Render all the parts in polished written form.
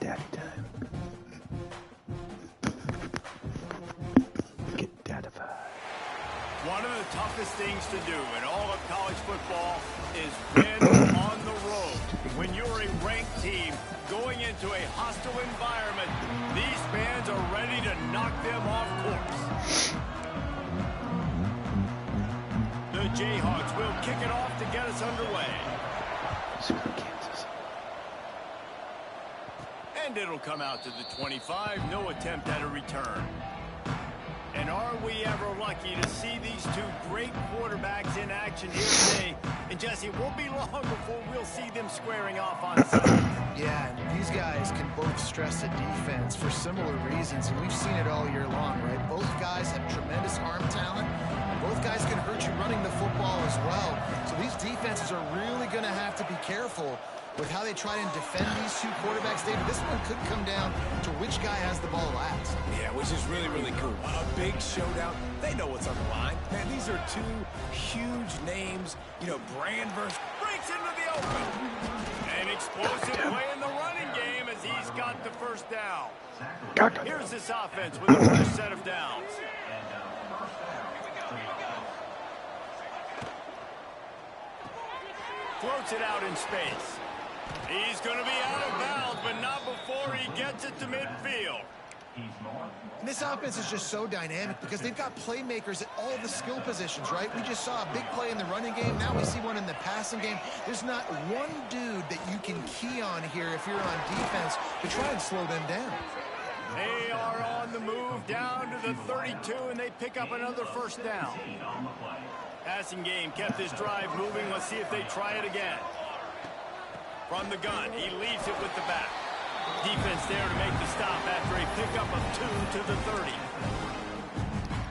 daddy time. Get dadified. One of the toughest things to do in all of college football is win on the road. When you're a ranked team going into a hostile environment, these fans are ready to knock them off course. The Jayhawks will kick it off to get us underway. Kansas. And it'll come out to the 25. No attempt at a return. And are we ever lucky to see these two great quarterbacks in action here today? And Jesse, it won't be long before we'll see them squaring off on Sunday. Yeah, and these guys can both stress the defense for similar reasons, and we've seen it all year long, right? Both guys have tremendous arm talent, and both guys can hurt you running the football as well. So these defenses are really going to have to be careful with how they try and defend these two quarterbacks. David, this one could come down to which guy has the ball last. Yeah, which is really, really cool. A big showdown. They know what's on the line. Man, these are two huge names. You know, Brand versus... Breaks into the open. An explosive play in the running game as he's got the first down. Here's this offense with the first set of downs. Floats it out in space. He's going to be out of bounds, but not before he gets it to midfield. And this offense is just so dynamic because they've got playmakers at all the skill positions, right? We just saw a big play in the running game. Now we see one in the passing game. There's not one dude that you can key on here if you're on defense to try and slow them down. They are on the move down to the 32, and they pick up another first down. Passing game kept this drive moving. Let's see if they try it again. From the gun, he leaves it with the back. Defense there to make the stop after a pickup of 2 to the 30.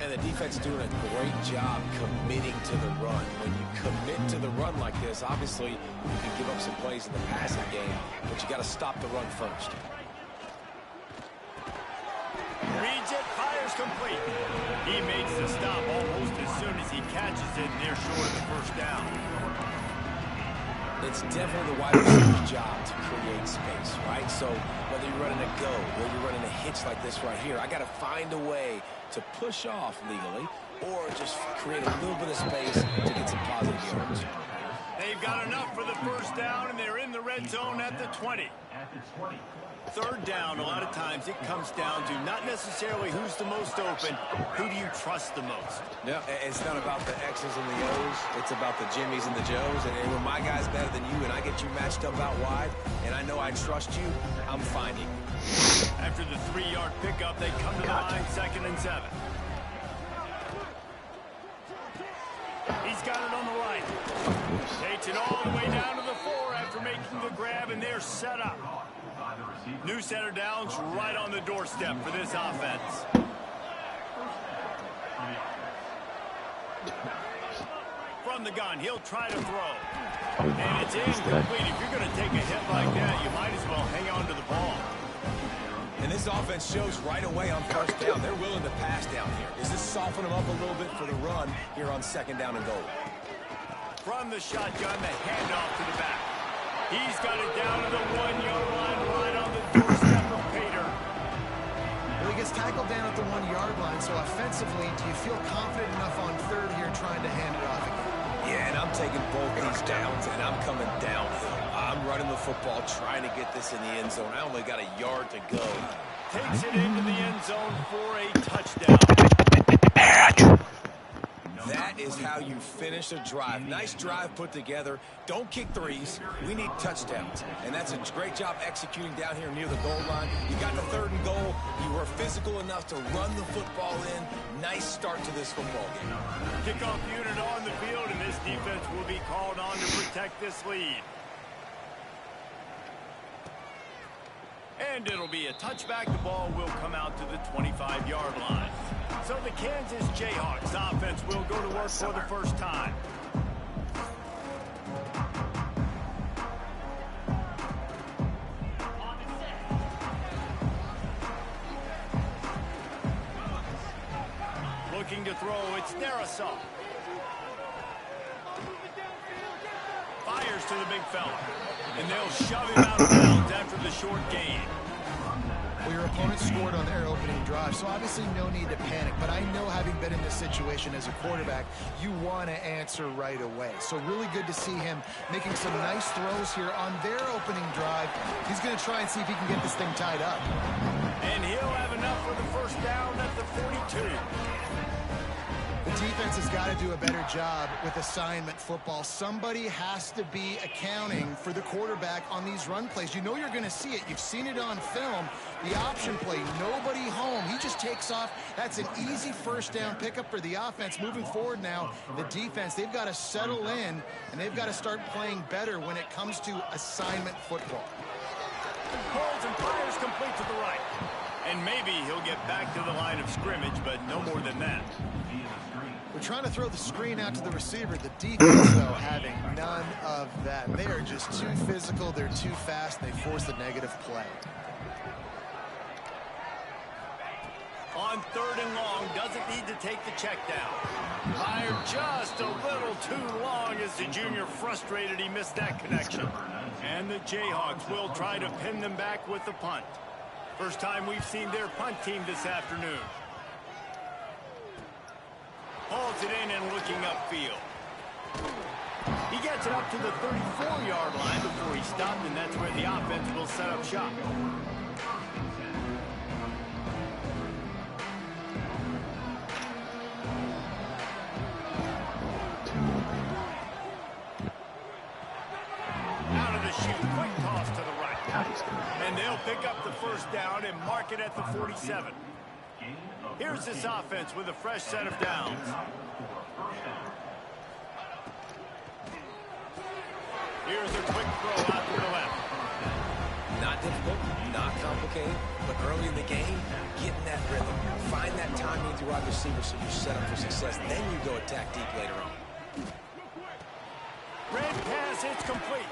And the defense doing a great job committing to the run. When you commit to the run like this, obviously you can give up some plays in the passing game, but you got to stop the run first. Reads it, fires complete. He makes the stop almost as soon as he catches it, and they're short of the first down. It's definitely the wide receiver's job to create space, right? So whether you're running a go or you're running a hitch like this right here, I got to find a way to push off legally or just create a little bit of space to get some positive yards. They've got enough for the first down, and they're in the red zone at the 20. Third down, a lot of times it comes down to not necessarily who's the most open, who do you trust the most? Yeah, it's not about the X's and the O's. It's about the Jimmys and the Joes. And when my guy's better than you and I get you matched up out wide and I know I trust you, I'm finding. After the 3-yard pickup, they come to the line, 2nd and 7. He's got it on the right. Takes it all the way down to the 4 after making the grab, and they're set up. New center downs right on the doorstep for this offense. From the gun, he'll try to throw. And it's incomplete. If you're going to take a hit like that, you might as well hang on to the ball. And this offense shows right away on first down. They're willing to pass down here. Does this soften them up a little bit for the run here on 2nd down and goal? From the shotgun, the handoff to the back. He's got it down to the 1-yard line, right on the doorstep of Pater. Well, he gets tackled down at the 1-yard line, so offensively, do you feel confident enough on 3rd here trying to hand it off again? Yeah, and I'm taking both these downs, and I'm coming downhill. I'm running the football, trying to get this in the end zone. I only got a yard to go. Takes it into the end zone for a touchdown. That is how you finish a drive. Nice drive put together. Don't kick threes. We need touchdowns. And that's a great job executing down here near the goal line. You got the 3rd and goal. You were physical enough to run the football in. Nice start to this football game. Kickoff unit on the field, and this defense will be called on to protect this lead. And it'll be a touchback. The ball will come out to the 25-yard line. So the Kansas Jayhawks offense will go to work for the first time. Looking to throw, it's Darrisaw. Fires to the big fella. And they'll shove him out of bounds after the short gain. Well, your opponent scored on their opening drive, so obviously no need to panic. But I know, having been in this situation as a quarterback, you want to answer right away. So really good to see him making some nice throws here on their opening drive. He's going to try and see if he can get this thing tied up. And he'll have enough for the first down at the 42. The defense has got to do a better job with assignment football. Somebody has to be accounting for the quarterback on these run plays. You know you're going to see it. You've seen it on film. The option play, nobody home. He just takes off. That's an easy first down pickup for the offense. Moving forward now, the defense, they've got to settle in, and they've got to start playing better when it comes to assignment football. Holds and fires complete to the right. And maybe he'll get back to the line of scrimmage, but no more than that. We're trying to throw the screen out to the receiver. The defense, though, having none of that. They are just too physical. They're too fast. They force the negative play. On 3rd and long, doesn't need to take the check down. Fired just a little too long as the junior frustrated he missed that connection. And the Jayhawks will try to pin them back with the punt. First time we've seen their punt team this afternoon. Hauls it in and looking upfield. He gets it up to the 34-yard line before he stopped, and that's where the offense will set up shop. Out of the chute, quick toss to the right. And they'll pick up the first down and mark it at the 47. Here's this offense with a fresh set of downs. Here's a quick throw out to the left. Not difficult, not complicated, but early in the game, getting that rhythm. Find that timing with your wide receiver so you're set up for success. Then you go attack deep later on. Red pass, it's complete.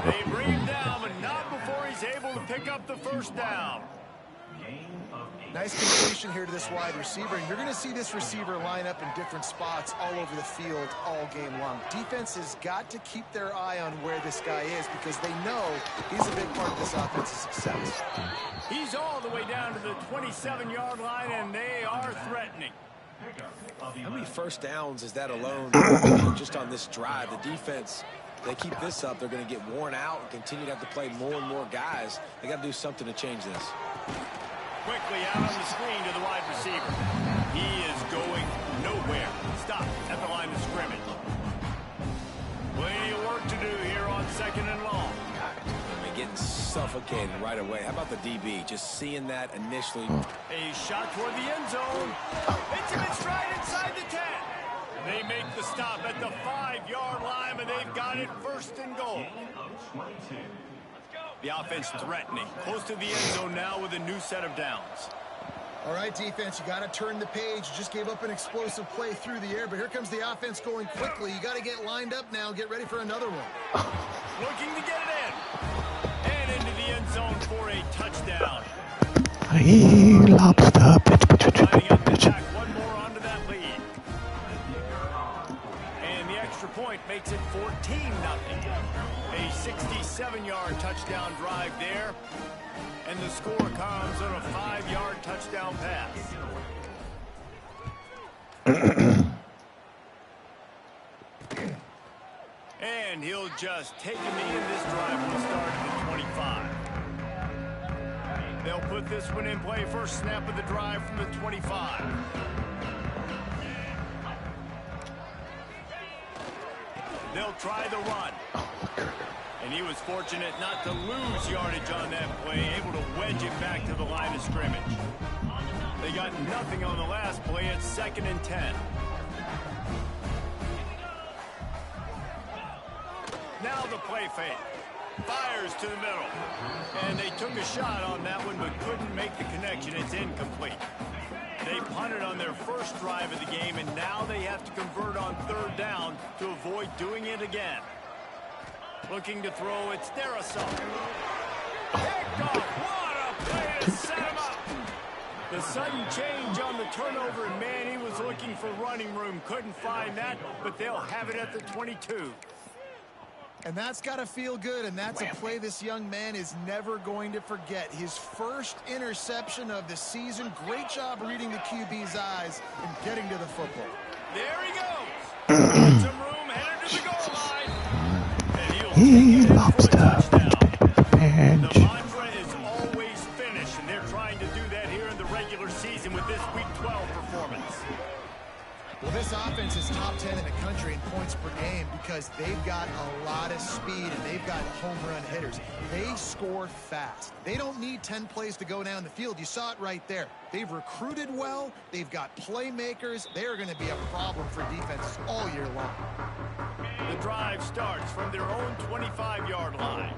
They bring him down, but not before he's able to pick up the first down. Nice completion here to this wide receiver, and you're going to see this receiver line up in different spots all over the field all game long. Defense has got to keep their eye on where this guy is because they know he's a big part of this offense's success. He's all the way down to the 27-yard line, and they are threatening. How many first downs is that alone just on this drive? The defense, they keep this up, they're going to get worn out and continue to have to play more and more guys. They got to do something to change this. Quickly out on the screen to the wide receiver. He is going nowhere. Stop at the line of scrimmage. Plenty of work to do here on 2nd and long. I mean, getting suffocated right away. How about the DB? Just seeing that initially. A shot toward the end zone. Hits him in stride inside the 10. They make the stop at the 5-yard line, and they've got it 1st and goal. The offense threatening. Close to the end zone now with a new set of downs. All right, defense, you got to turn the page. You just gave up an explosive play through the air, but here comes the offense going quickly. You got to get lined up now. Get ready for another one. Looking to get it in. And into the end zone for a touchdown. Lining up to tack one more onto that lead. And the extra point makes it 14-0. A 67-yard touchdown drive there. And the score comes on a 5-yard touchdown pass. And he'll just take a knee, and this drive will start at the 25. They'll put this one in play. First snap of the drive from the 25. They'll try the run. And he was fortunate not to lose yardage on that play, able to wedge it back to the line of scrimmage. They got nothing on the last play. It's 2nd and 10. Now the play fake. Fires to the middle. And they took a shot on that one, but couldn't make the connection. It's incomplete. They punted on their first drive of the game, and now they have to convert on 3rd down to avoid doing it again. Looking to throw, it's Darrisaw. Picked off. What a play to set him up. The sudden change on the turnover, and man, he was looking for running room. Couldn't find that, but they'll have it at the 22. And that's got to feel good, and that's a play this young man is never going to forget. His first interception of the season. Great job reading the QB's eyes and getting to the football. There he goes. Got some room, headed to the goal line. And he'll take it in for a touchdown. The mantra is always finish, and they're trying to do that here in the regular season with this Week 12 performance. Well, this offense is top 10 in the country in points per game because they've got a lot of speed and they've got home run hitters. They score fast. They don't need 10 plays to go down the field. You saw it right there. They've recruited well. They've got playmakers. They're going to be a problem for defenses all year long. The drive starts from their own 25-yard line.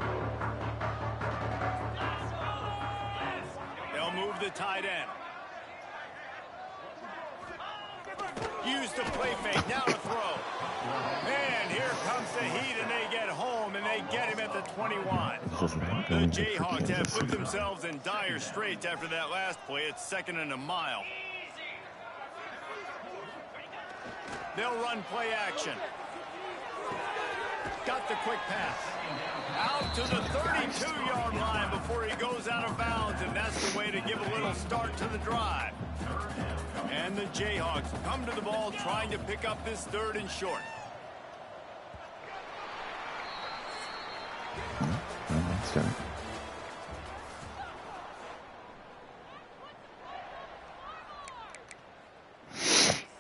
They'll move the tight end. Use the play fake, now to throw. And here comes the heat, and they get home, and they get him at the 21. The Jayhawks have put themselves in dire straits after that last play. It's 2nd and a mile. They'll run play action. Got the quick pass. Out to the 32-yard line before he goes out of bounds, and that's the way to give a little start to the drive. And the Jayhawks come to the ball trying to pick up this 3rd and short.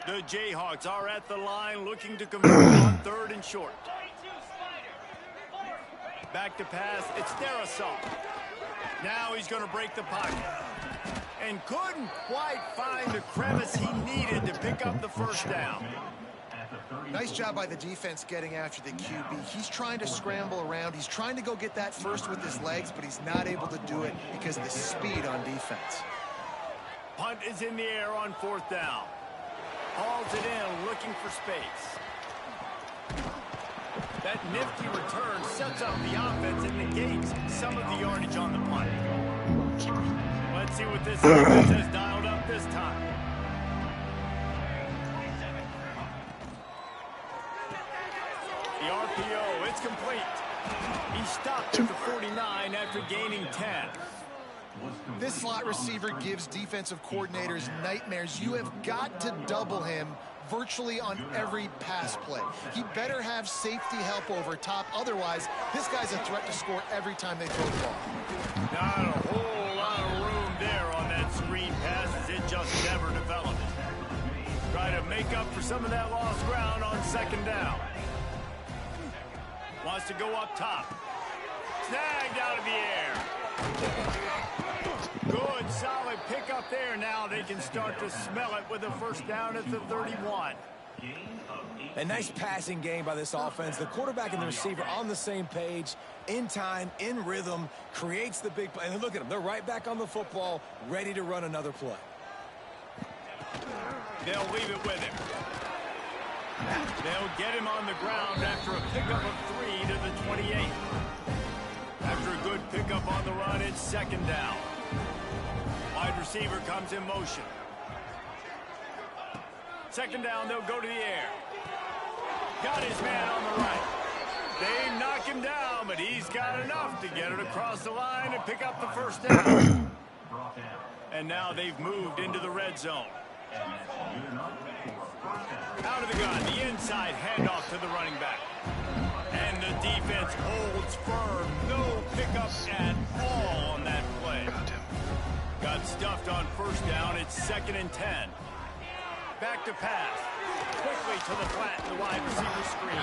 The Jayhawks are at the line looking to convert on 3rd and short. Back to pass, it's Darrisaw. Now he's going to break the pocket. And couldn't quite find the crevice he needed to pick up the first down. Nice job by the defense getting after the QB. He's trying to scramble around. He's trying to go get that first with his legs, but he's not able to do it because of the speed on defense. Punt is in the air on 4th down. Hauls it in, looking for space. That nifty return sets up the offense and negates some of the yardage on the punt. Let's see what this offense has dialed up this time. The RPO, it's complete. He stopped at the 49 after gaining 10. This slot receiver gives defensive coordinators nightmares. You have got to double him virtually on every pass play. He better have safety help over top. Otherwise, this guy's a threat to score every time they throw the ball. Not a whole lot of room there on that screen pass as it just never developed. Try to make up for some of that lost ground on 2nd down. Wants to go up top. Snagged out of the air. Good, solid pickup there. Now they can start to smell it with a first down at the 31. A nice passing game by this offense. The quarterback and the receiver on the same page, in time, in rhythm, creates the big play. And look at them. They're right back on the football, ready to run another play. They'll leave it with him. They'll get him on the ground after a pickup of 3 to the 28. After a good pickup on the run, it's 2nd down. Wide receiver comes in motion. 2nd down, they'll go to the air. Got his man on the right. They knock him down, but he's got enough to get it across the line and pick up the first down. And now they've moved into the red zone. Out of the gun, the inside handoff to the running back. And the defense holds firm. No pickups at all on that play. Got stuffed on first down. It's 2nd and 10. Back to pass. Quickly to the flat, the wide receiver screen.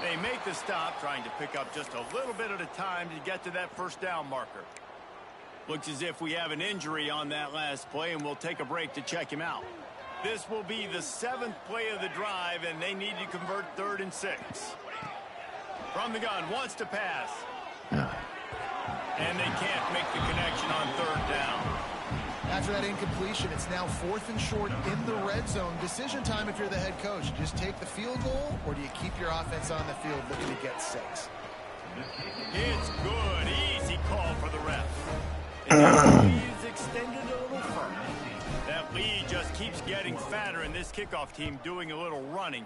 They make the stop, trying to pick up just a little bit at a time to get to that first down marker. Looks as if we have an injury on that last play, and we'll take a break to check him out. This will be the 7th play of the drive, and they need to convert 3rd and 6. From the gun, wants to pass. And they can't make the connection on 3rd down. After that incompletion, it's now 4th and short in the red zone. Decision time if you're the head coach. You just take the field goal, or do you keep your offense on the field looking to get 6? It's good. Easy call for the ref. And he's extended a little further. That lead just keeps getting fatter, and this kickoff team doing a little running.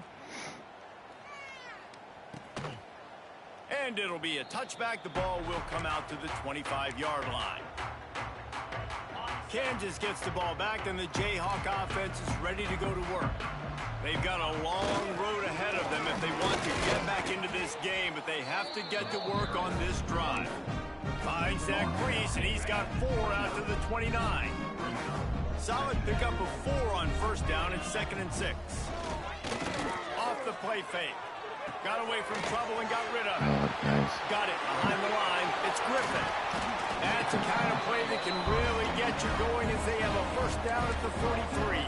And it'll be a touchback. The ball will come out to the 25-yard line. Kansas gets the ball back, and the Jayhawk offense is ready to go to work. They've got a long road ahead of them if they want to get back into this game, but they have to get to work on this drive. Finds that crease, and he's got 4 out to the 29. Solid pickup of 4 on first down and 2nd and 6. Off the play fake. Got away from trouble and got rid of it. Nice. Got it behind the line. It's Griffin. That's the kind of play that can really get you going as they have a first down at the 43.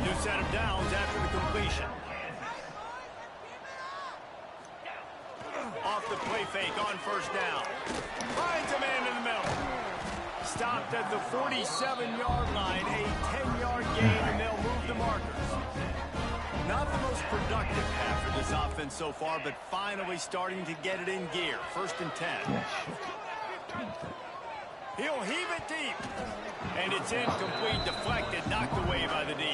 New set of downs after the completion. Off the play fake on first down. Finds a man in the middle. Stopped at the 47-yard line. A 10-yard gain, and they'll move the markers. Not the most productive half for this offense so far, but finally starting to get it in gear. 1st and 10. Yeah, shit. He'll heave it deep. And it's incomplete, deflected, knocked away by the D.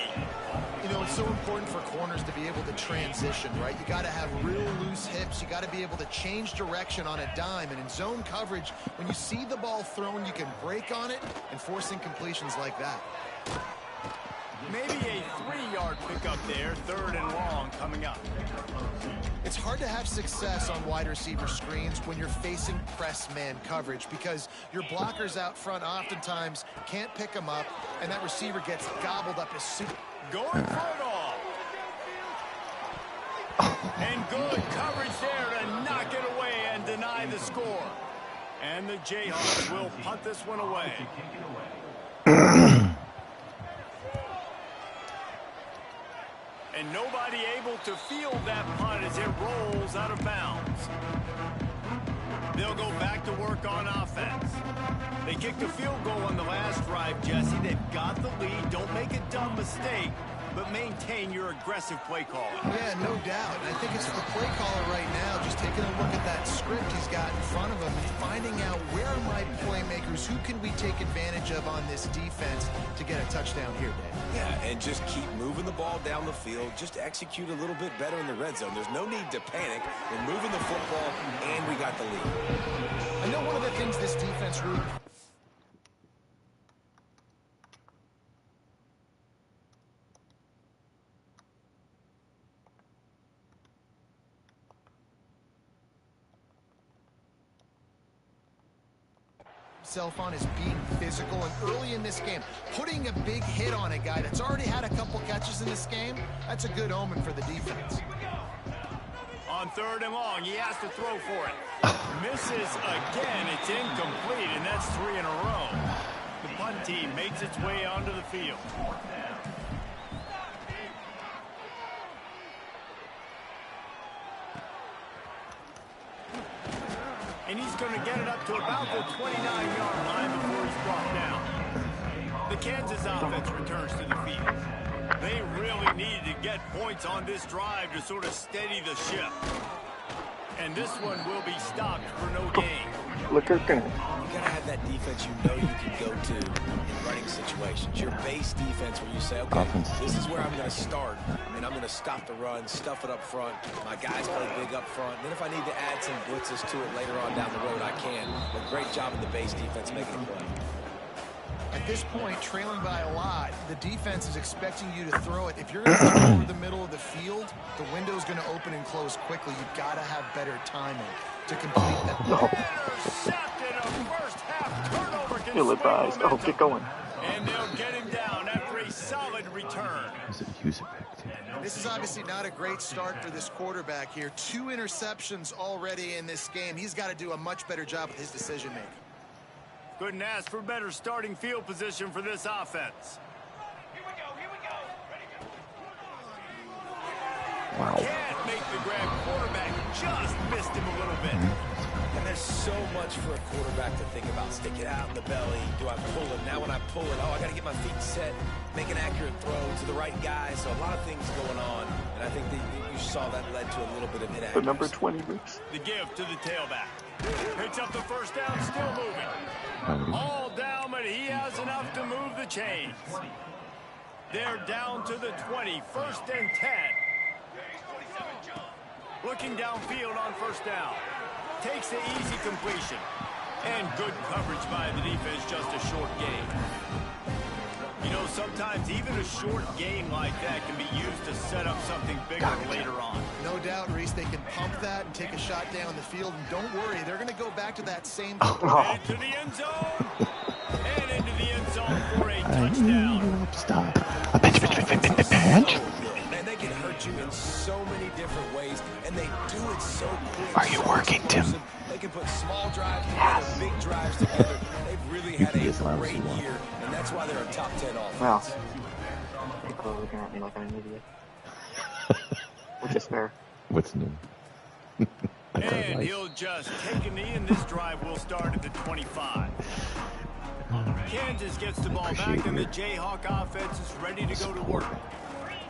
You know, it's so important for corners to be able to transition, right? You got to have real loose hips. You got to be able to change direction on a dime. And in zone coverage, when you see the ball thrown, you can break on it and force incompletions like that. Maybe a 3-yard pickup there, 3rd and long coming up. It's hard to have success on wide receiver screens when you're facing press man coverage because your blockers out front oftentimes can't pick them up, and that receiver gets gobbled up as soon. Going for it all. And good coverage there to knock it away and deny the score. And the Jayhawks will punt this one away. And nobody able to field that punt as it rolls out of bounds. They'll go back to work on offense. They kicked a field goal on the last drive, Jesse. They've got the lead. Don't make a dumb mistake, but maintain your aggressive play calling. Yeah, no doubt. And I think it's the play caller right now just taking a look at that script he's got in front of him and finding out where are my playmakers, who can we take advantage of on this defense to get a touchdown here, Dave. Yeah, and just keep moving the ball down the field. Just execute a little bit better in the red zone. There's no need to panic. We're moving the football, and we got the lead. I know one of the things this defense really... on is being physical, and early in this game putting a big hit on a guy that's already had a couple catches in this game, that's a good omen for the defense. On 3rd and long, he has to throw for it. Misses again. It's incomplete, and that's 3 in a row. The punt team makes its way onto the field. And he's going to get it up to about the 29-yard line before he's brought down. The Kansas offense returns to the field. They really needed to get points on this drive to sort of steady the ship. And this one will be stopped for no gain. Look at that. You gotta have that defense you know you can go to in running situations. Your base defense where you say, okay, this is where I'm gonna start, and I'm gonna stop the run, stuff it up front. My guys play big up front. Then if I need to add some blitzes to it later on down the road, I can. But great job of the base defense making a play. At this point, trailing by a lot, the defense is expecting you to throw it. If you're going to throw over the middle of the field, the window's going to open and close quickly. You've got to have better timing to complete that. Feel it, guys. Oh, get going. And they'll get him down after a solid return. This is obviously not a great start for this quarterback here. 2 interceptions already in this game. He's got to do a much better job with his decision-making. Couldn't ask for better starting field position for this offense. Here we go. Ready, go. Wow. Can't make the grab. Quarterback just missed him a little bit. And there's so much for a quarterback to think about. Stick it out in the belly. Do I pull it? Now when I pull it, I got to get my feet set, make an accurate throw to the right guy. So a lot of things going on. And I think that you saw that led to a little bit of inaccuracy. The number 20 Roots. The give to the tailback. Picks up the first down, still moving. All down, but he has enough to move the chains. They're down to the 20, 1st and 10. Looking downfield on first down. Takes the easy completion. And good coverage by the defense, just a short gain. You know, sometimes even a short gain like that can be used to set up something bigger later on. No doubt, Reese, they can pump that and take a shot down the field. And don't worry, they're going to go back to that same... Headed to the end zone. And into the end zone for a touchdown. Stop. A pinch. Man, they can hurt you in so many different ways, and they do it so quick. Are you working, Tim? They can put small drives together, big drives together. They've really had a great year, and that's why they're a top 10 offense. Well, people are looking at me like I'm an idiot. Which is fair. What's new? And he'll just take a knee, and this drive will start at the 25. Kansas gets the ball back, and the Jayhawk offense is ready to go to work.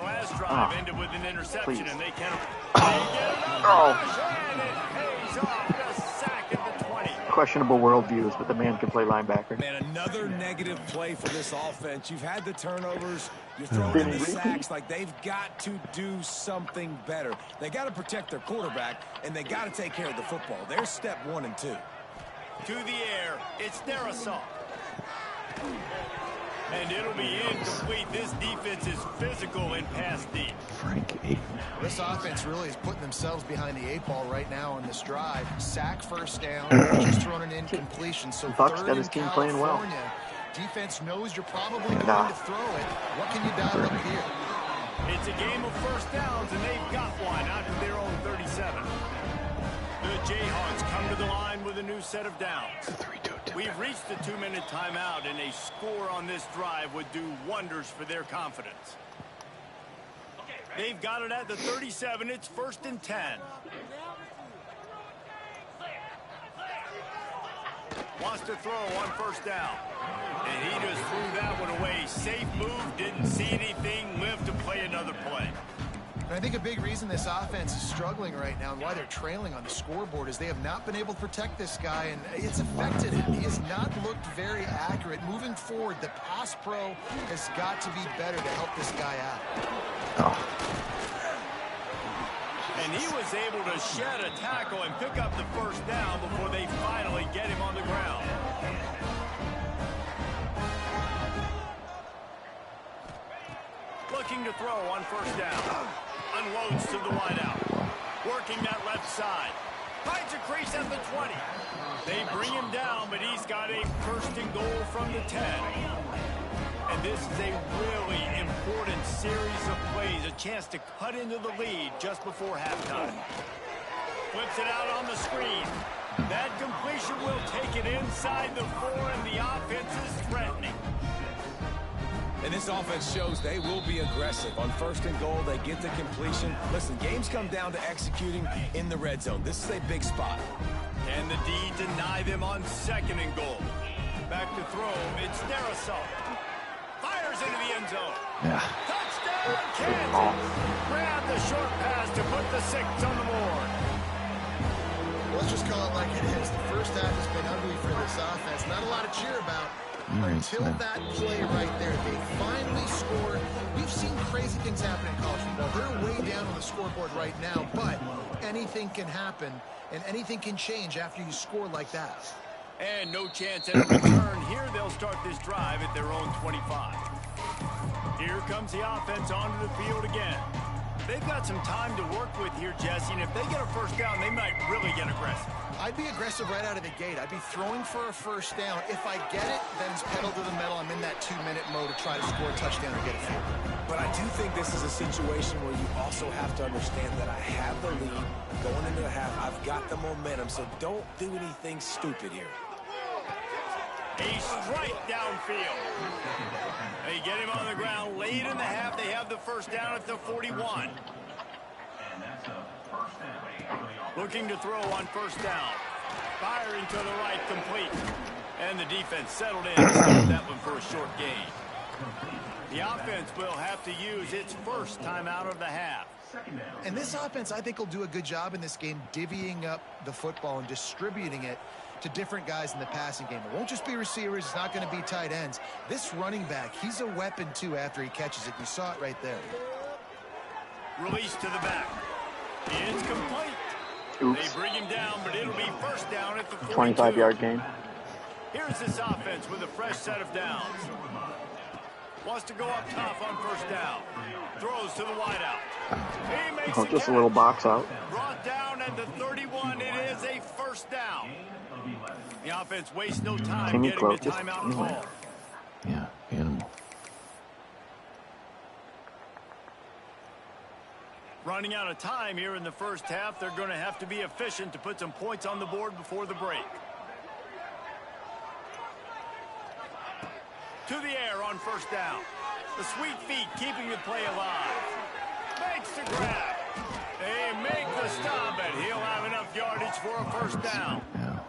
Last drive ended with an interception, and they get another rush, and it pays off a sack at the 20. Questionable worldviews, but the man can play linebacker. Man, another negative play for this offense. You've had the turnovers. You're throwing in the sacks. Like, they've got to do something better. They got to protect their quarterback, and they got to take care of the football. There's step 1 and 2. To the air, it's Darisaw. And it'll be incomplete. This defense is physical and pass deep. Frank Aiden. This offense really is putting themselves behind the 8 ball right now on this drive. Sack, first down, just thrown an incompletion. So Buck's third got in his team playing well. California. Defense knows you're probably going to throw it. What can you dial up here? It's a game of first downs, and they've got one out to their own 37. The Jayhawks come to the line with a new set of downs. We've reached the 2-minute timeout, and a score on this drive would do wonders for their confidence. They've got it at the 37. It's 1st and 10. Wants to throw on first down. And he just threw that one away. Safe move, didn't see anything, lived to play another play. And I think a big reason this offense is struggling right now and why they're trailing on the scoreboard is they have not been able to protect this guy, and it's affected him. He has not looked very accurate. Moving forward, the pass pro has got to be better to help this guy out. And he was able to shed a tackle and pick up the first down before they finally get him on the ground. Looking to throw on first down. Unloads to the wideout. Working that left side. Finds a crease at the 20. They bring him down, but he's got a 1st and goal from the 10. And this is a really important series of plays, a chance to cut into the lead just before halftime. Flips it out on the screen. That completion will take it inside the 4, and the offense is threatening. And this offense shows they will be aggressive. On 1st and goal, they get the completion. Listen, games come down to executing in the red zone. This is a big spot. And the D deny them on 2nd and goal. Back to throw, it's Darisaw. Fires into the end zone. Touchdown, Kansas. Grab the short pass to put the 6 on the board. Let's just call it like it is. The first half has been ugly for this offense. Not a lot to cheer about. Until that play right there, they finally scored. We've seen crazy things happen in college football. They're way down on the scoreboard right now, but anything can happen, and anything can change after you score like that. And no chance at a return. Here they'll start this drive at their own 25. Here comes the offense onto the field again. They've got some time to work with here, Jesse, and if they get a first down, they might really get aggressive. I'd be aggressive right out of the gate. I'd be throwing for a first down. If I get it, then it's pedal to the metal. I'm in that 2-minute mode to try to score a touchdown or get a field goal. But I do think this is a situation where you also have to understand that I have the lead going into the half. I've got the momentum, so don't do anything stupid here. A strike downfield. They get him on the ground late in the half. They have the first down at the 41. Looking to throw on first down. Firing to the right, complete. And the defense settled in and stopped that one for a short gain. The offense will have to use its first timeout of the half. And this offense, I think, will do a good job in this game divvying up the football and distributing it to different guys in the passing game. It won't just be receivers. It's not going to be tight ends. This running back, he's a weapon, too, after he catches it. You saw it right there. Release to the back. It's complete. They Oops. bring him down, but it'll be first down at the 42. 25-yard gain. Here's this offense with a fresh set of downs. Wants to go up top on first down. Throws to the wideout. He makes Oh, the just a catch. little box out. Brought down at the 31. It is a first down. The offense wastes no time Timmy getting the Cloak just timeout anyway. call. Yeah, animal. Running out of time here in the first half. They're going to have to be efficient to put some points on the board before the break. To the air on first down. The sweet feet keeping the play alive. Makes the grab. They make the stop, and he'll have enough yardage for a first down. Yeah.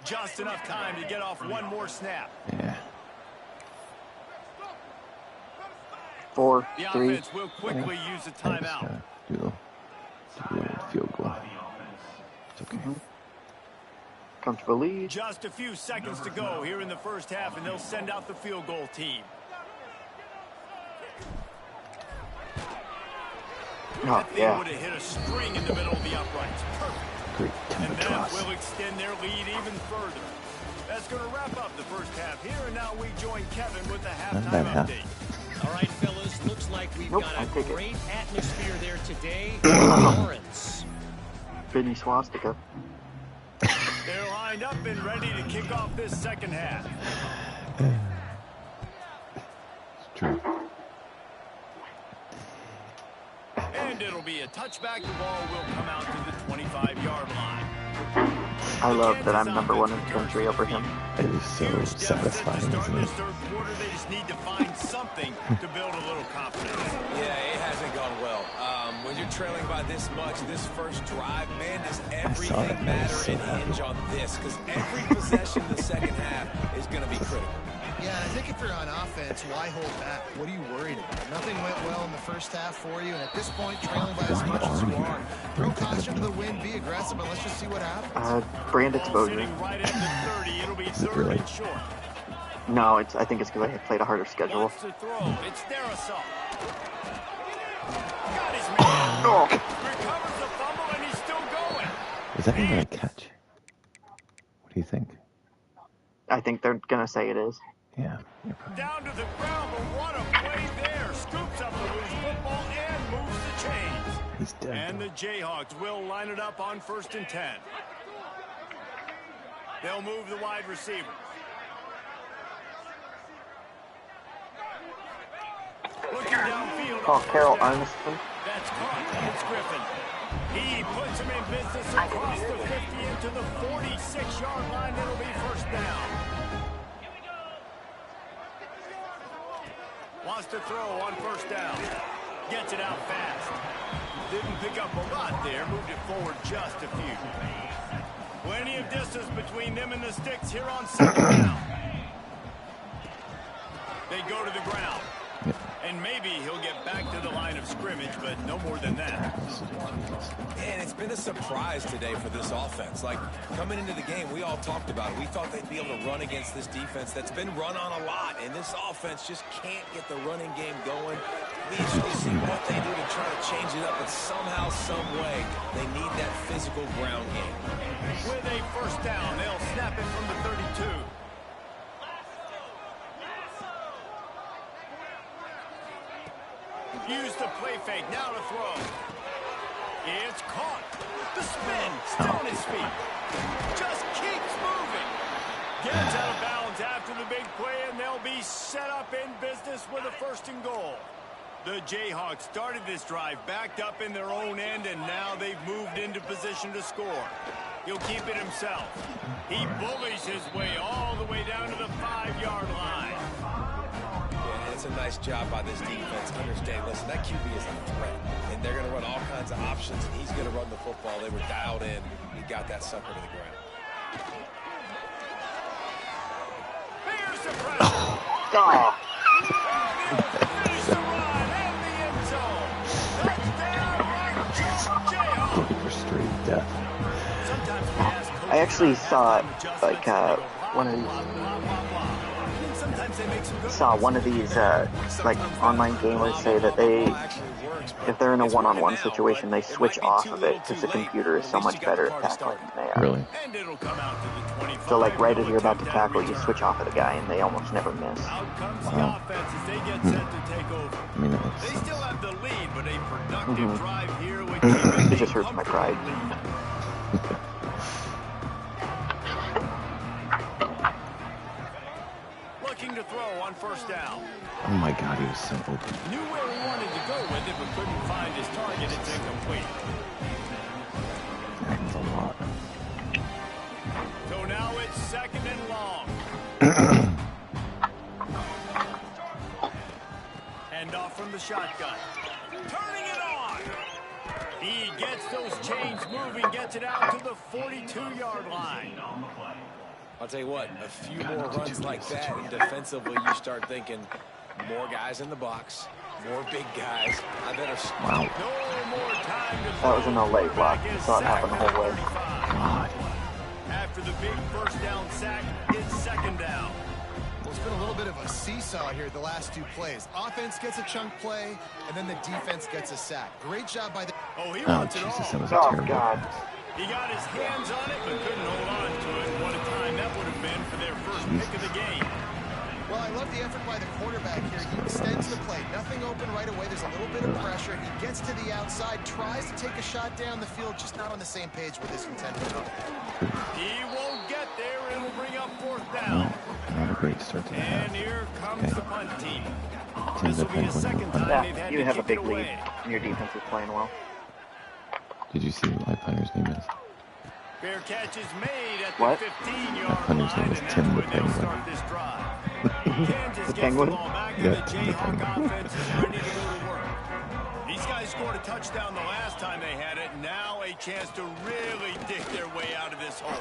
Just enough time to get off one more snap. Yeah. 4, The 3. offense will quickly use a I just timeout. gotta do the field goal. It's okay. Comfortable lead. Just a few seconds to go here in the first half, and they'll send out the field goal team. Oh, That thing yeah. would have hit a string in the middle of the uprights. Perfect. Great And timber that toss. will extend their lead even further. That's going to wrap up the first half here, and now we join Kevin with the Not halftime bad half. update. All right, fellas, looks like we've Nope, got I'll a take it. great atmosphere there today in Lawrence. Vinny Swastika. They're lined up and ready to kick off this second half. It's true. And it'll be a touchback. The ball will come out to the 25-yard line. I love that I'm number 1 in the country over him. It is so Huge deficit to satisfying, start isn't it? this third quarter. They just need to find something to build a little confidence. Yeah, it hasn't gone well. When you're trailing by this much, this first drive, man, does saw everything it, and I was matter so and happy. hinge on this? Because every possession in the second half is going to be critical. Yeah, and I think if you're on offense, why hold back? What are you worried about? Nothing went well in the first half for you, and at this point, trailing by as Why much as are you you? are. Throw caution to the wind, be aggressive, and let's just see what happens. Brand Ball exposure. sitting right at the 30. It'll be it third really? and short. No, I think it's because I played a harder schedule. Wants to throw. It's Darrisaw. Got his man. Oh, Recovers the fumble, and he's still going. Is that even a catch? What do you think? I think they're going to say it is. Yeah, you're probably. Down to the ground, but what a play there. Scoops up the loose football and moves the chains. He's dead. And the Jayhawks will line it up on 1st and 10. They'll move the wide receiver. Looking downfield. Oh, Carol Armstrong. That's caught. It's Griffin. He puts him in business across the 50 into the 46-yard line. It'll be first down. Wants to throw on first down. Gets it out fast. Didn't pick up a lot there. Moved it forward just a few. Plenty of distance between them and the sticks here on second down. They go to the ground. Yep. And maybe he'll get back to the line of scrimmage, but no more than that. And it's been a surprise today for this offense. Like, coming into the game, we all talked about it. We thought they'd be able to run against this defense that's been run on a lot, and this offense just can't get the running game going. We usually see what they do to try to change it up, but somehow, some way, they need that physical ground game. With a first down, they'll snap it from the 32. Use the play fake, now to throw. It's caught. The spin, still on his feet. Just keeps moving. Gets out of bounds after the big play, and they'll be set up in business with a 1st and goal. The Jayhawks started this drive backed up in their own end, and now they've moved into position to score. He'll keep it himself. He bullies his way all the way down to the 5-yard line. Yeah, it's a nice job by this defense. Understand, listen, that QB is a threat, and they're going to run all kinds of options, and he's going to run the football. They were dialed in. He got that sucker to the ground. Here's the pressure. Oh, Finish the run and the end zone. Touchdown, Jayhawks. Looking for straight death. Sometimes we ask coaches I actually about saw halftime like adjustments, and they go, one of blah, these blah, blah, blah, blah. And then sometimes saw one of these like online gamers say that if they're in a one-on-one situation, they switch off of it because the computer is so much better at tackling than they are. Really? So like right as you're about to tackle, you switch off of the guy and they almost never miss. Wow. I mean, They still have the lead, but a productive Mhm. drive here would keep It just hurts my pride. looking to throw on first down. oh my God, he was so open. Knew where he wanted to go with it, but couldn't find his target. It's incomplete. That was a lot. So now it's second and long. Hand off from the shotgun. Turning it on. He gets those chains moving, gets it out to the 42-yard line. I'll tell you what, a few more runs like that, and defensively you start thinking more guys in the box, more big guys. I better. Wow. No more time to That was an throw. LA block. Quarterback is Saw it happen the sacked whole way. at 35. God. After the big first down sack, it's second down. Well, it's been a little bit of a seesaw here the last two plays. Offense gets a chunk play, and then the defense gets a sack. Great job by the... Oh, he Oh, wants it Jesus, that all. was a Oh, terrible. God. He got his hands on it, but couldn't hold on to it. What a time that would have been for their first pick of the game. Well, I love the effort by the quarterback here. He extends the play. Nothing open right away. There's a little bit of pressure. He gets to the outside, tries to take a shot down the field, just not on the same page with his intended target. He won't get there. It'll bring up fourth down. Not a great start to the half. And here comes Okay. the punt team. Seems This will like be the Penguin second will punt. time they've Yeah, had you to have a kick big it lead, away. and your defense is playing well. Did you see what my punter's name is? Fair catch is made at What? the 15-yard punter's line, name is and Tim that's the where they'll Penguin. start this drive. Kansas gets the Penguin? ball back, Yeah, and the the Jayhawk Penguin. offense is ready to go to work. These guys scored a touchdown the last time they had it. Now a chance to really dig their way out of this hole.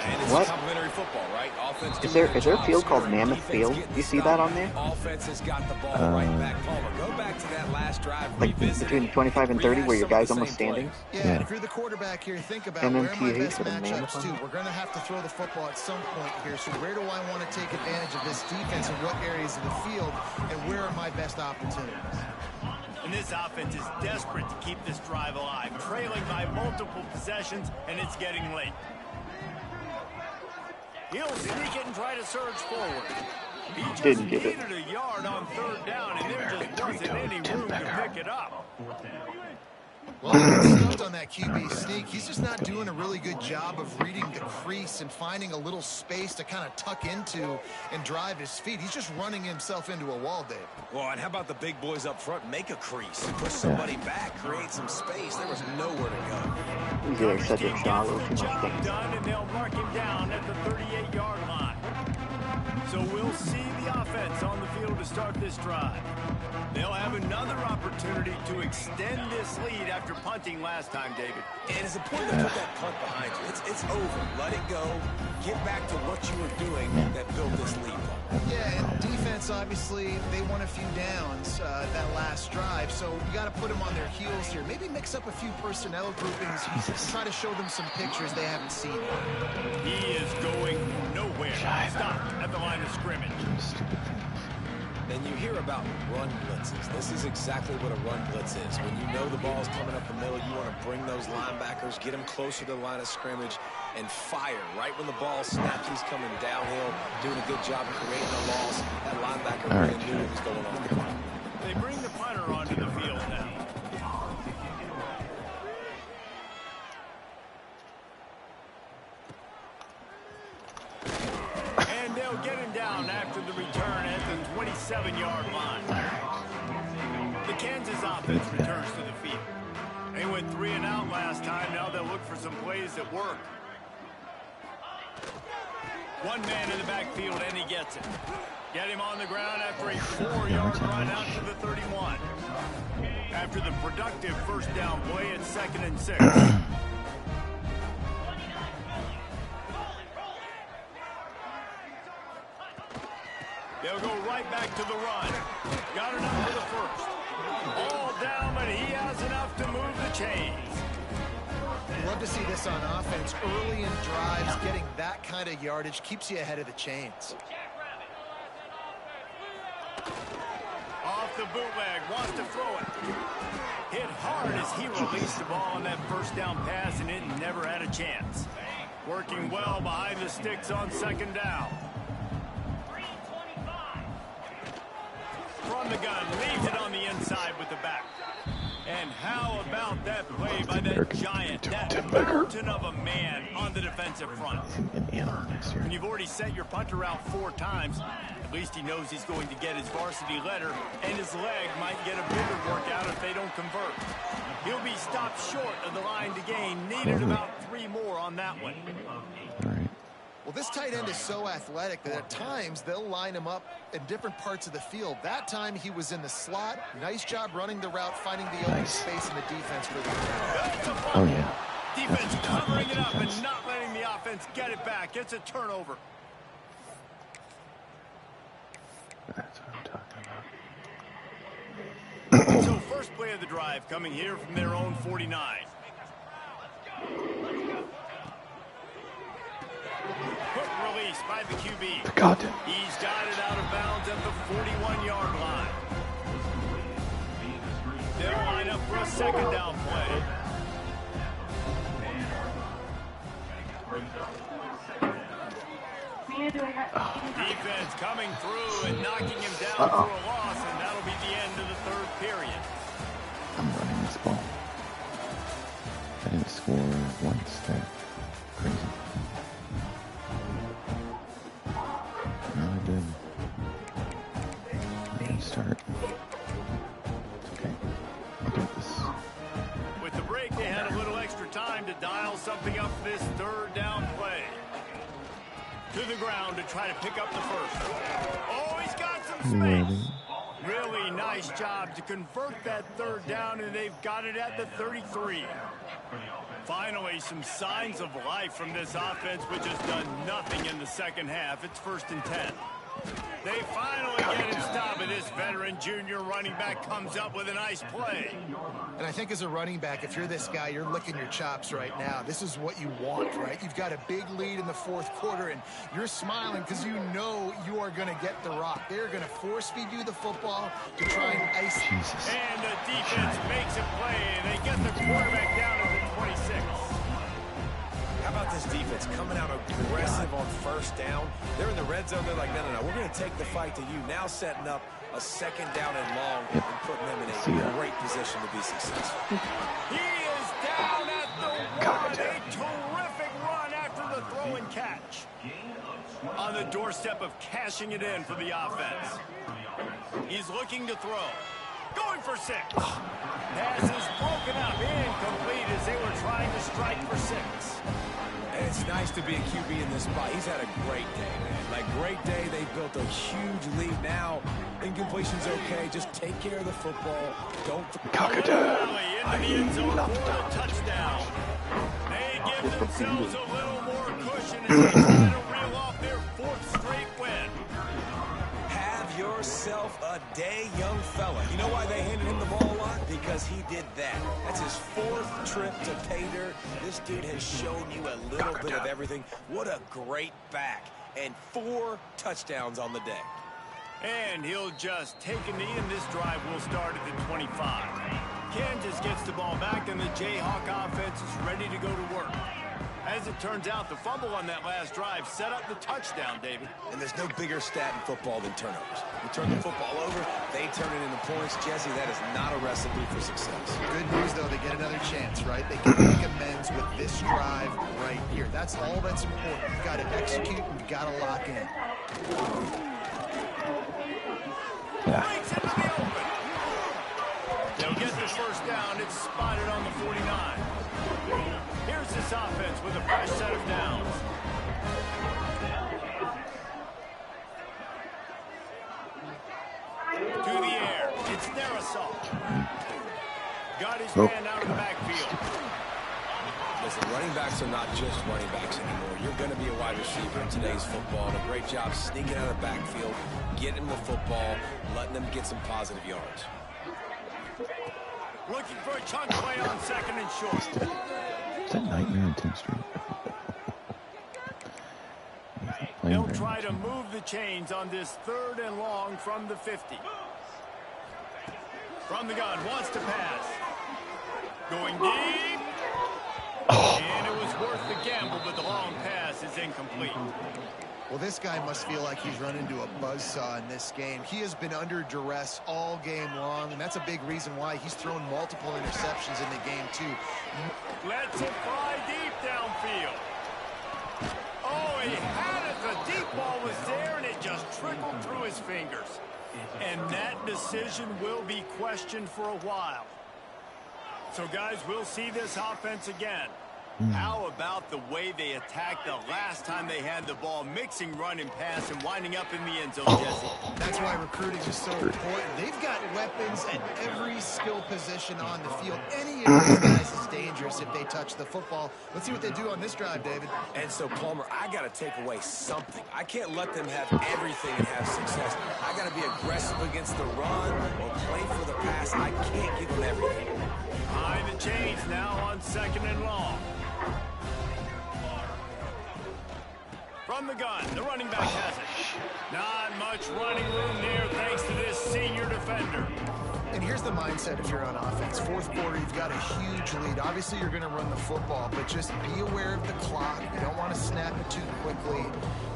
And it's What? complimentary football, right? Offense Is doing there their a job, field called scoring, Mammoth defense Field? getting You see stopped. that on there? Offense has got the ball right back. Palmer, go back to that last drive. Like revisit between it, 25 and 30 where your rehash guy's some of almost the same standing? plays. Yeah, Yeah. and if you're the quarterback here, think about And then where are my TH best for the matchups Mammoth too. one? We're going to have to throw the football at some point here. So where do I want to take advantage of this defense and what areas of the field, and where are my best opportunities? And this offense is desperate to keep this drive alive, trailing by multiple possessions, and it's getting late. He'll sneak it and try to surge forward. He just Didn't get it. needed a yard on third down, and there just wasn't any room to pick it up. Well, I'm stumped on that QB sneak. He's just not doing a really good job of reading the crease and finding a little space to kind of tuck into and drive his feet. He's just running himself into a wall, Dave. Well, and how about the big boys up front? Make a crease. Push somebody back. Create some space. There was nowhere to go. He's either Cedric Team Shaw, a gets little the too much job things. done, and they'll mark him down at the 38-yard line. So we'll see the offense on the field to start this drive. They'll have another opportunity to extend this lead after punting last time, David. And it's important to put that punt behind you. It's over. Let it go. Get back to what you were doing that built this lead. Yeah, and defense, obviously, they won a few downs that last drive, so you got to put them on their heels here. Maybe mix up a few personnel groupings and try to show them some pictures they haven't seen. He is going nowhere. Stopped at the line of scrimmage. Stupid things. And you hear about run blitzes. This is exactly what a run blitz is. When you know the ball's coming up the middle, you want to bring those linebackers, get them closer to the line of scrimmage, and fire. Right when the ball snaps, he's coming downhill, doing a good job of creating a loss. That linebacker All really right, knew what was going on. They bring the punter onto the field now. And they'll get him down after the return at the 27-yard line. The Kansas offense returns to the field. They went 3 and out last time. Now they'll look for some plays that work. One man in the backfield, and he gets it. Get him on the ground after a 4-yard run out to the 31. After the productive first down play, it's 2nd and 6. They'll go right back to the run. Got enough for the first. All down, but he has enough to move the chains. Love to see this on offense. Early in drives, getting that kind of yardage keeps you ahead of the chains. Off the bootleg, wants to throw it. Hit hard as he released the ball on that first down pass, and it never had a chance. Working well behind the sticks on second down. From the gun, leaves it on the inside with the back. And how about that play by that giant, that mountain of a man on the defensive front? When you've already sent your punter out 4 times, at least he knows he's going to get his varsity letter, and his leg might get a bigger workout if they don't convert. He'll be stopped short of the line to gain. Needed about 3 more on that one. All right. Well, this tight end is so athletic that at times they'll line him up in different parts of the field. That time he was in the slot. Nice job running the route, finding the open space in the defense for the attack. Oh, yeah. Defense covering it up and not letting the offense get it back. It's a turnover. That's what I'm talking about. So first play of the drive coming here from their own 49. Quick release by the QB. God. He's got it out of bounds at the 41-yard line. They'll line up for a second down play. Defense coming through and knocking him down for a loss, and that'll be the end of the third period. I'm running this ball. I didn't score once. That's crazy. No, I did. I didn't start. It's okay. I'll get this. With the break, they had a little extra time to dial something up for this third down play. To the ground to try to pick up the first. Oh, he's got some space. Really nice job to convert that third down, and they've got it at the 33. Finally, some signs of life from this offense, which has done nothing in the second half. It's 1st and 10. They finally get him stopped, and this veteran junior running back comes up with a nice play. And I think as a running back, if you're this guy, you're licking your chops right now. This is what you want, right? You've got a big lead in the 4th quarter, and you're smiling because you know you are going to get the rock. They're going to force feed you the football to try and ice it. And the defense makes a play, and they get the quarterback down at the 26. How about this defense coming out aggressive on first down? They're in the red zone. They're like, no, we're going to take the fight to you. Now setting up a second down and long and putting them in a great position to be successful. He is down at the 1. A terrific run after the throw and catch. On the doorstep of cashing it in for the offense. He's looking to throw. Going for 6. Pass is broken up, incomplete as they were trying to strike for 6. And it's nice to be a QB in this spot. He's had a great day, man. Like, great day. They built a huge lead. Now, incompletion's okay. Just take care of the football. Don't... Into the end zone for a touchdown. They give themselves a little more cushion as they try to reel off their 4th straight win. Have yourself a day, young fella. You know why they handed him the ball a lot? Because he did that. That's his 4th trip to pay dirt. This dude has shown you a little bit of everything. What a great back. And 4 touchdowns on the day. And he'll just take a knee, and this drive will start at the 25. Kansas gets the ball back, and the Jayhawk offense is ready to go to work. As it turns out, the fumble on that last drive set up the touchdown, David. And there's no bigger stat in football than turnovers. You turn the football over, they turn it into points. Jesse, that is not a recipe for success. Good news, though, they get another chance, right? They can make amends with this drive right here. That's all that's important. You've got to execute, and you've got to lock in. Breaks into the open. They'll get the first down. It's spotted on the 49. Here's this offense with a fresh set of downs. To the air. It's Narasol. Got his man out of the backfield. Listen, running backs are not just running backs anymore. You're going to be a wide receiver in today's football. And a great job sneaking out of the backfield, getting the football, letting them get some positive yards. Looking for a chunk play on 2nd and short. Is that Nightmare on 10th Street? playing They'll very try much. to move the chains on this 3rd and long from the 50. From the gun, wants to pass. Going deep. And it was worth the gamble, but the long pass is incomplete. Well, this guy must feel like he's run into a buzzsaw in this game. He has been under duress all game long, and that's a big reason why he's thrown multiple interceptions in the game, too. Lets it fly deep downfield. Oh, he had it. The deep ball was there, and it just trickled through his fingers. And that decision will be questioned for a while. So, guys, we'll see this offense again. How about the way they attacked the last time they had the ball, mixing run and pass and winding up in the end zone, Jesse? That's why recruiting is so important. They've got weapons at every skill position on the field. Any of these guys is dangerous if they touch the football. Let's see what they do on this drive, David. And so, Palmer, I got to take away something. I can't let them have everything and have success. I got to be aggressive against the run or play for the pass. I can't give them everything. Behind the chains now on 2nd and long. From the gun, the running back has it. Not much running room there thanks to this senior defender. And here's the mindset if you're on offense. 4th quarter, you've got a huge lead. Obviously, you're going to run the football, but just be aware of the clock. You don't want to snap it too quickly.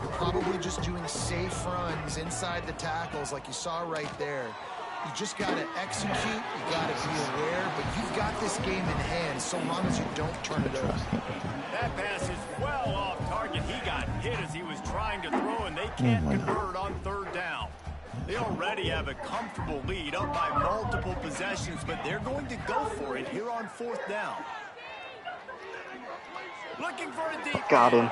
You're probably just doing safe runs inside the tackles like you saw right there. You just got to execute. You got to be aware, but you've got this game in hand so long as you don't turn it over. That pass is well off target. He got hit as he was trying to throw, and they can't convert on 3rd down. They already have a comfortable lead up by multiple possessions, but they're going to go for it here on 4th down. Looking for a deep. Got him.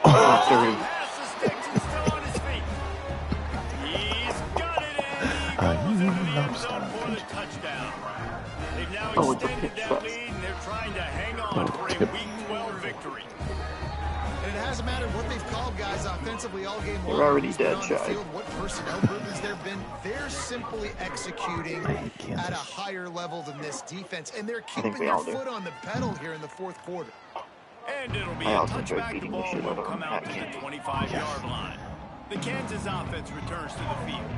That's dirty. Pass the sticks and still on his feet. He's got it, and he goes into the end zone for the touchdown. They've now Oh, it's a extended pitch that shot. lead, and they're trying to hang on for a Week 12 victory. And it hasn't mattered what they've called guys offensively all game long. They're already Who's been dead on the shy. field, what personnel groupings there have been. They're simply executing at a higher level than this defense, and they're think keeping we their all do. foot on the pedal here in the 4th quarter. And it'll be I a also enjoyed touchback. The beating the ball shit will out of come them out at to the Kansas. 25-yard line. The Kansas offense returns to the field.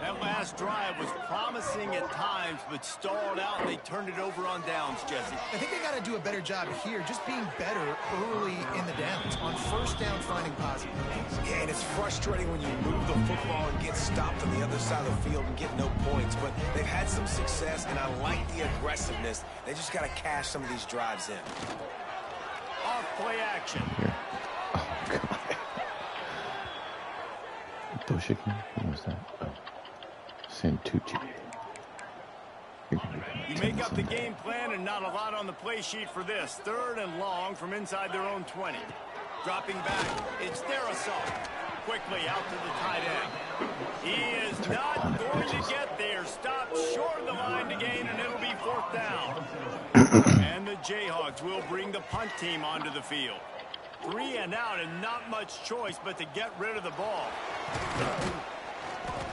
That last drive was promising at times, but stalled out, and they turned it over on downs, Jesse. I think they got to do a better job here, just being better early in the downs. On 1st down, finding positive. Yeah, and it's frustrating when you move the football and get stopped on the other side of the field and get no points. But they've had some success, and I like the aggressiveness. They just got to cash some of these drives in. Off play action. Here. Oh, God. Bush again? Who was that? Oh. Santucci. You make up the game plan and not a lot on the play sheet for this. 3rd and long from inside their own 20. Dropping back, it's Darasol. Quickly out to the tight end. He is not going to get there. Stopped short of the line to gain, and it'll be 4th down. And the Jayhawks will bring the punt team onto the field. 3 and out, and not much choice but to get rid of the ball.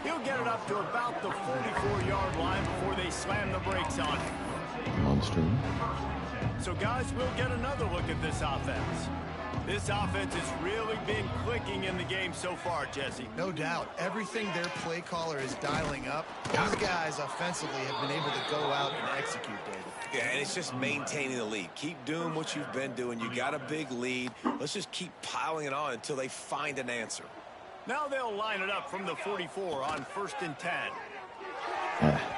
He'll get it up to about the 44-yard line before they slam the brakes on him. Monster. So, guys, we'll get another look at this offense. This offense has really been clicking in the game so far, Jesse. No doubt. Everything their play caller is dialing up, these guys offensively have been able to go out and execute, David. Yeah, and it's just maintaining the lead. Keep doing what you've been doing. You got a big lead. Let's just keep piling it on until they find an answer. Now they'll line it up from the 44 on 1st and 10.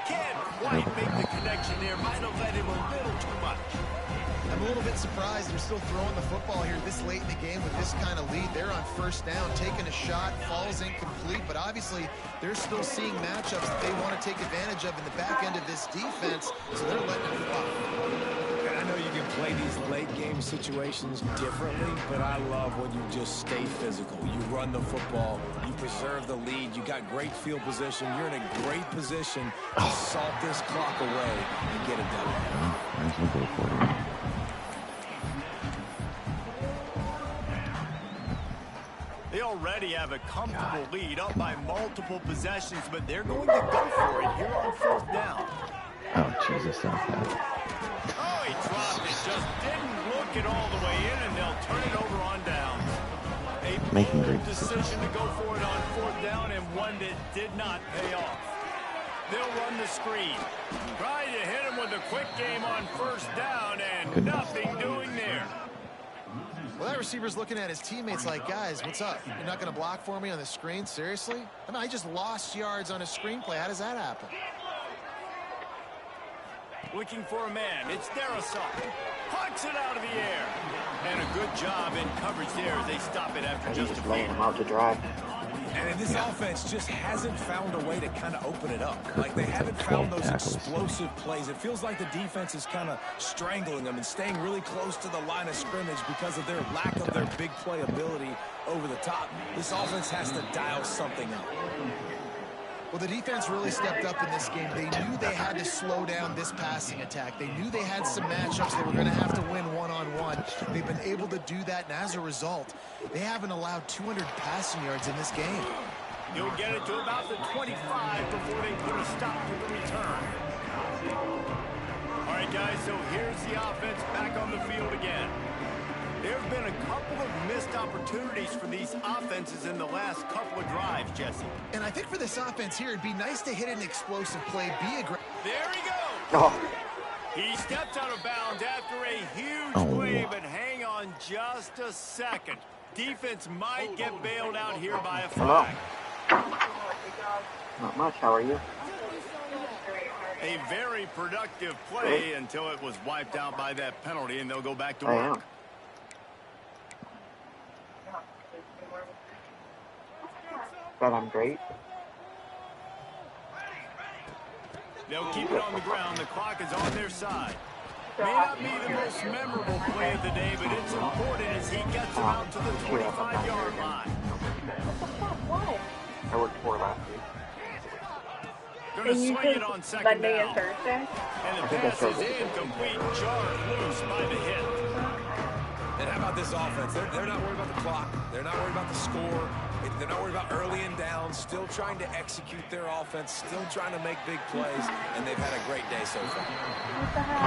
Can't quite make the connection there. Might have led him a little too much. I'm a little bit surprised they're still throwing the football here this late in the game with this kind of lead. They're on 1st down, taking a shot, falls incomplete, but obviously they're still seeing matchups that they want to take advantage of in the back end of this defense, so they're letting it fly. And I know you can play these late game situations differently, but I love when you just stay physical. You run the football, you preserve the lead, you got great field position, you're in a great position to salt this clock away and get it done. Might as well go for it. They already have a comfortable lead up by multiple possessions, but they're going to go for it here on 4th down. Oh, Jesus, that's bad. Oh, he dropped it. Just didn't look it all the way in, and they'll turn it over on down. A Making great decision decisions. to go for it on 4th down, and one that did not pay off. They'll run the screen. Try to hit him with a quick game on 1st down, and Goodness. nothing doing there. Well, that receiver's looking at his teammates like, guys, what's up? You're not going to block for me on the screen? Seriously? I mean, I just lost yards on a screenplay. How does that happen? Looking for a man. It's Darrisaw. Hucks it out of the air. And a good job in coverage there as they stop it after He's just a just few. laying him out to dry. And this offense just hasn't found a way to kind of open it up. Like, they haven't found those explosive plays. It feels like the defense is kind of strangling them and staying really close to the line of scrimmage because of their lack of their big play ability over the top. This offense has to dial something up. Well, the defense really stepped up in this game. They knew they had to slow down this passing attack. They knew they had some matchups they were going to have to win one-on-one. They've been able to do that, and as a result, they haven't allowed 200 passing yards in this game. You'll get it to about the 25 before they put a stop to the return. All right, guys, so here's the offense back on the field again. There have been a couple of missed opportunities for these offenses in the last couple of drives, Jesse. And I think for this offense here, it'd be nice to hit an explosive play, be aggressive. There he goes. Oh, He stepped out of bounds after a huge play, but hang on just a second. Defense might get bailed out here by a hello. flag. Not much. How are you? A very productive play until it was wiped out by that penalty, and they'll go back to I work. am. But I'm great. They'll keep it on the ground. The clock is on their side. May not be the most memorable play of the day, but it's important as he gets him out to the 25-yard line. I worked 4 last week. Going to swing it on 2nd Monday down. and Thursday? And the pass is incomplete. Jarred loose by the hit. And how about this offense? They're not worried about the clock. They're not worried about the score. They're not worried about early and down. Still trying to execute their offense. Still trying to make big plays. And they've had a great day so far.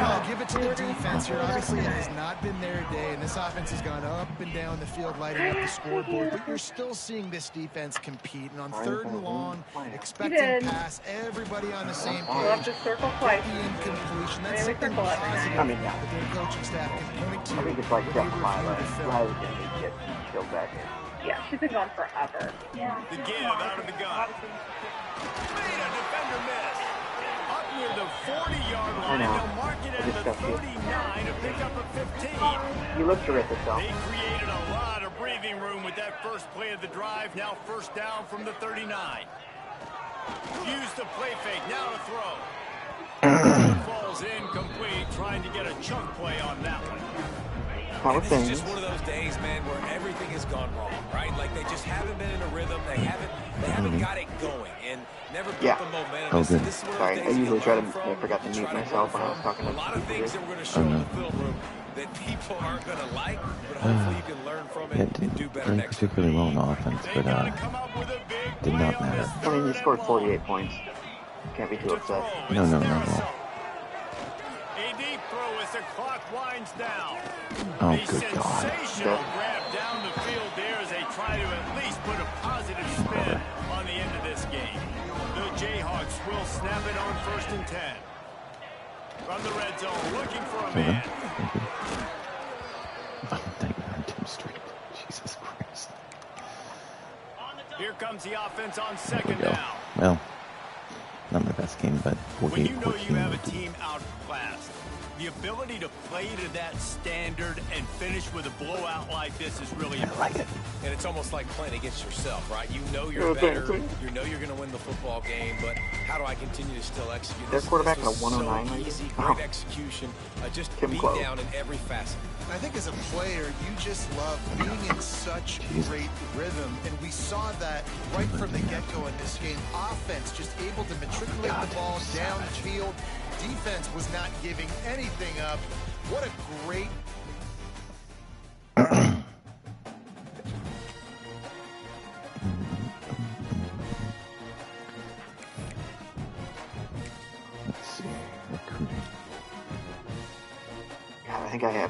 I'll give it to the defense here. Obviously, it has not been their day, and this offense has gone up and down the field, lighting up the scoreboard. But you're still seeing this defense compete. And on 3rd and long, expecting pass, everybody on the same We'll have page. to circle twice. The incompletion. That's Maybe something circle it. positive I mean, yeah. that their coaching staff can point to. I think it's like that Jeff they Miley. review the film. Riley's going to get killed back in. Yeah, she's been gone forever. The give out of the gun. Made a defender miss. Up near the 40-yard line. They'll mark it at the 39 to pick up a 15. You look terrific, though. They created a lot of breathing room with that first play of the drive. Now 1st down from the 39. Use the play fake. Now to throw. Falls incomplete. Trying to get a chunk play on that one. How are And this is things? just one of those days, man, where everything has gone wrong, right? Like, they just haven't been in a rhythm. They haven't got it going and never built the momentum. Oh, good. This is one of Sorry, those I days you usually try to. learn from, I forgot to you mute try to myself learn when I was from. talking to A lot of people things here. that we're going to show in the film room that people aren't going to like, but hopefully you can learn from it Yeah, and do didn't better play next time. particularly well in offense, They but gotta come up with a big did play not on this matter. I mean, you 3rd scored and long. 48 points. Can't be too To upset. throw, No, it's no, no, no. Darrisaw. A deep throw as the clock winds down. Oh, A good God. sensational Yeah. grab down the field there as they try to at least put a positive spin on the end of this game. The Jayhawks will snap it on 1st and 10. From the red zone, looking for a Okay. man. Thank you. Oh, thank God, Tim Street. Jesus Christ. Here comes the offense on There 2nd we go. down. Well, not my best game, but When you know 48-14 you have a would be- team outclassed, the ability to play to that standard and finish with a blowout like this is really I like it. And it's almost like playing against yourself, right? You know you're better. You know you're going to win the football game, but how do I continue to still execute? Their quarterback this was at a 109 so rating? easy, Oh. great execution, just Kim beat Close. down in every facet. I think as a player, you just love being in such great rhythm, and we saw that right from the get-go in this game. Offense just able to matriculate the ball downfield. Defense was not giving anything up. What a great Let's see. Recruiting. God, I think I have